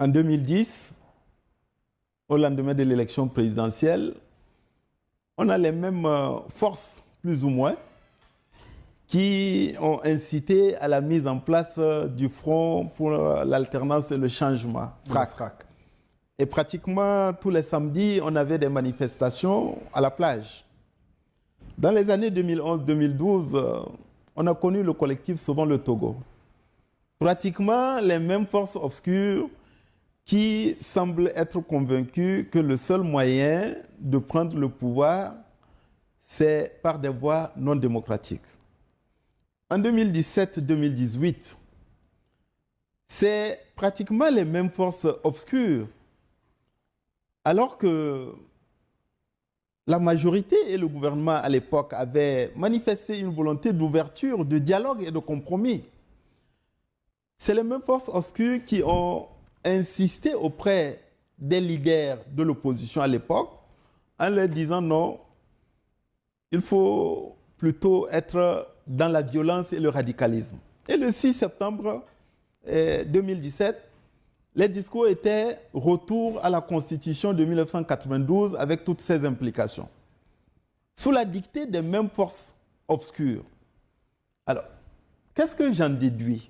En 2010, au lendemain de l'élection présidentielle, on a les mêmes forces, plus ou moins, qui ont incité à la mise en place du Front pour l'alternance et le changement, FRAC. Et pratiquement tous les samedis, on avait des manifestations à la plage. Dans les années 2011-2012, on a connu le collectif Sauvons le Togo. Pratiquement les mêmes forces obscures qui semblent être convaincues que le seul moyen de prendre le pouvoir, c'est par des voies non démocratiques. En 2017-2018, c'est pratiquement les mêmes forces obscures, alors que la majorité et le gouvernement à l'époque avaient manifesté une volonté d'ouverture, de dialogue et de compromis. C'est les mêmes forces obscures qui ont insisté auprès des leaders de l'opposition à l'époque en leur disant non, il faut plutôt être dans la violence et le radicalisme. Et le 6 septembre 2017, les discours étaient retour à la Constitution de 1992 avec toutes ses implications, sous la dictée des mêmes forces obscures. Alors, qu'est-ce que j'en déduis?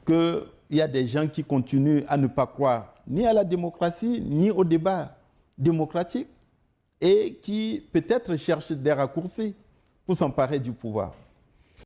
Qu'il y a des gens qui continuent à ne pas croire ni à la démocratie, ni au débat démocratique, et qui peut-être cherchent des raccourcis pour s'emparer du pouvoir.